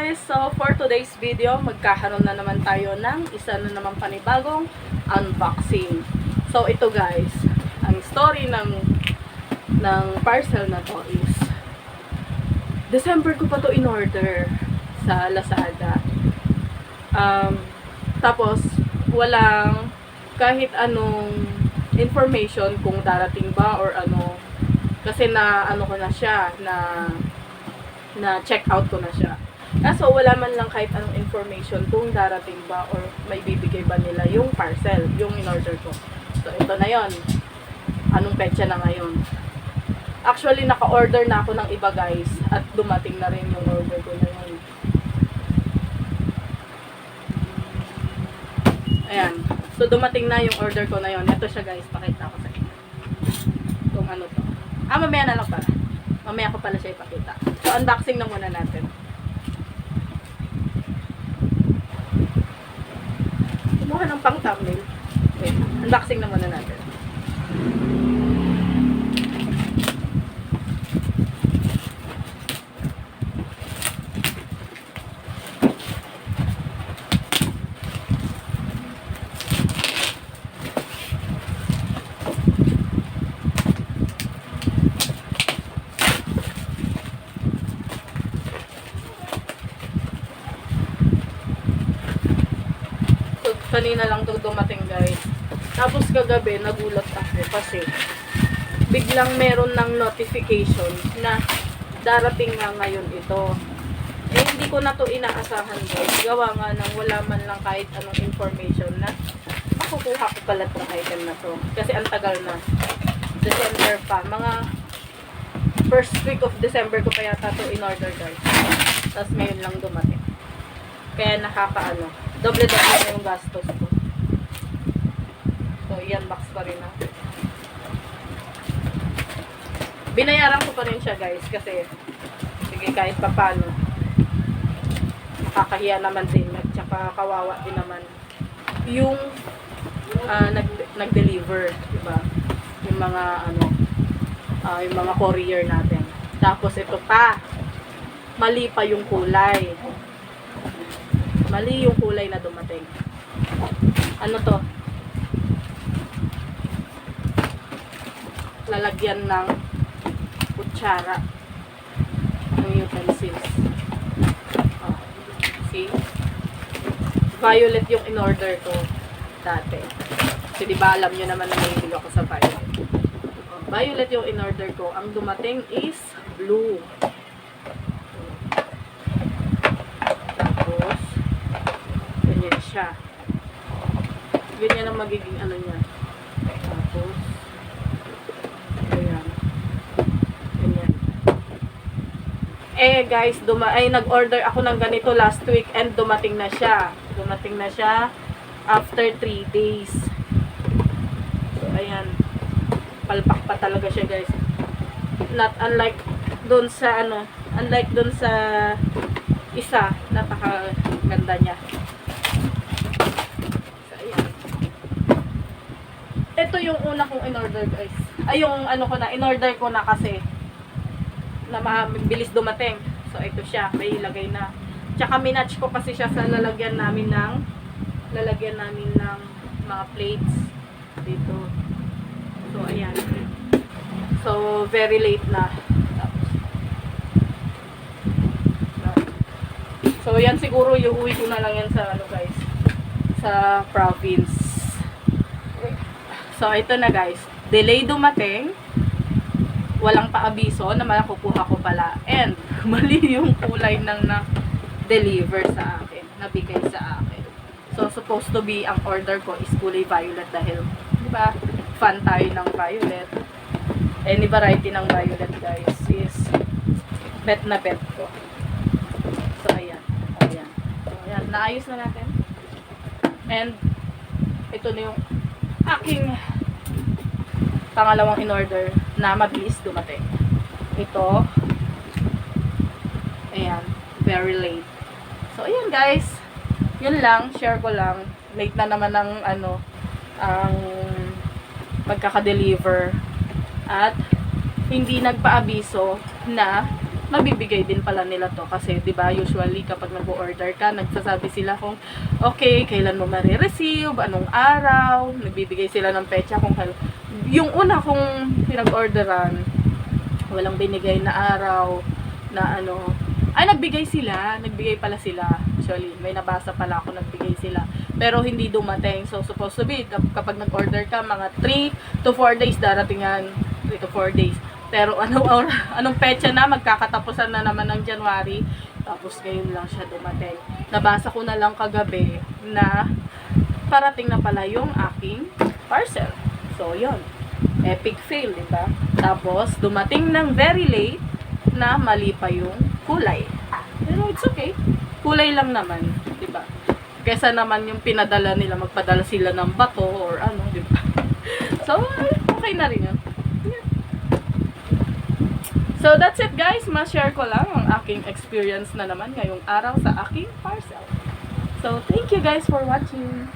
guys! So for today's video, magkakaroon na naman tayo ng isa na naman panibagong unboxing. So ito guys, ang story ng parcel na to is December ko pa to in order sa Lazada. Tapos walang kahit anong information kung darating ba or ano, kasi na ano ko na siya, na check out ko na siya. Kaso wala man lang kahit anong information kung darating ba or may bibigay ba nila yung parcel, yung in-order ko. So ito na yon. Anong petsa na ngayon? Actually naka-order na ako ng iba guys at dumating na rin yung order ko na yun. Ayan. So dumating na yung order ko na yun. Ito siya guys, pakita ko sa inyo. Kung ano to. Mamaya na lang pala. Mamaya ko pala siya ipakita. So, unboxing na muna natin. Kumuha ng pang thumbnail. Wait, unboxing na muna natin. Kanina lang to dumating guys. Tapos kagabi nagulat ako kasi biglang meron ng notification na darating nga ngayon ito. Eh hindi ko na to inaasahan guys. Gawa nga nang wala man lang kahit anong information na makukuha ko pala itong item na to. Kasi ang tagal na. December pa. Mga first week of December ko pa yata to in order guys. Tapos ngayon lang dumating. Kaya nakakaano. Doble-doble na yung gastos ko. So, yan, box pa rin na. Binayaran ko pa rin siya, guys, kasi sige, kahit papano. Nakakahiya naman din, tsaka kawawa din naman yung nag-deliver, diba? Yung mga, yung mga courier natin. Tapos, ito pa. Mali pa yung kulay. Mali yung kulay na dumating. Ano to? Lalagyan ng kutsara ng utensils. Oh, see? Violet yung in-order ko dati. Kasi diba alam nyo naman na nahihilo ako sa violet. Oh, violet yung in-order ko. Ang dumating is blue. Siya. Ganyan ang magiging ano niya. Tapos, ayan. Ganyan. Eh guys, nag-order ako ng ganito last week and dumating na siya. Dumating na siya after 3 days. So, ayan. Palpak pa talaga siya guys. Not unlike doon sa unlike doon sa isa, napakaganda niya. Ito yung una kong in-order guys. Ay, yung in-order ko na kasi na mabilis dumating. So, ito siya. May ilagay na. Tsaka minatch ko kasi siya sa lalagyan namin ng mga plates dito. So, ayan. So, very late na. So, yan siguro yung uwi ko na lang yan sa guys. Sa province. So, ito na guys. Delay dumating. Walang paabiso na makukuha ko pala. And, mali yung kulay ng na-deliver sa akin. Nabigay sa akin. So, supposed to be, ang order ko is kulay violet dahil, di ba, fan tayo ng violet. Any variety ng violet guys is bet na bet ko. So, ayan. Ayan. So, ayan. Naayos na natin. And, ito na yung aking pangalawang in-order na mabilis dumating. Ito. Ayan. Very late. So, ayan guys. Yun lang. Share ko lang. Late na naman ang ang magkaka-deliver. At hindi nagpaabiso na mabibigay din pala nila to. Kasi, di ba, usually kapag nag-order ka, nagsasabi sila kung, okay, kailan mo marireceive, anong araw, nagbibigay sila ng petsa kung kailan. Yung una kong pinag-orderan, walang binigay na araw, na ano, ay, nagbigay pala sila. Actually, may nabasa pala ako, nagbigay sila. Pero hindi dumating. So, supposed to be, kapag nag-order ka, mga 3 to 4 days, darating yan. 3 to 4 days. Pero anong petsa na, magkakatapusan na naman ng January. Tapos, ngayon lang siya dumating. Nabasa ko na lang kagabi na parating na pala yung aking parcel. So, yon, epic fail, diba? Tapos, dumating ng very late na mali pa yung kulay. Pero it's okay. Kulay lang naman, 'di ba? Kaysa naman yung pinadala nila, magpadala sila ng bato or ano, 'di ba? So, okay na rin 'yun. Yeah. So, that's it guys. Ma-share ko lang ang aking experience na naman ngayong araw sa aking parcel. So, thank you guys for watching.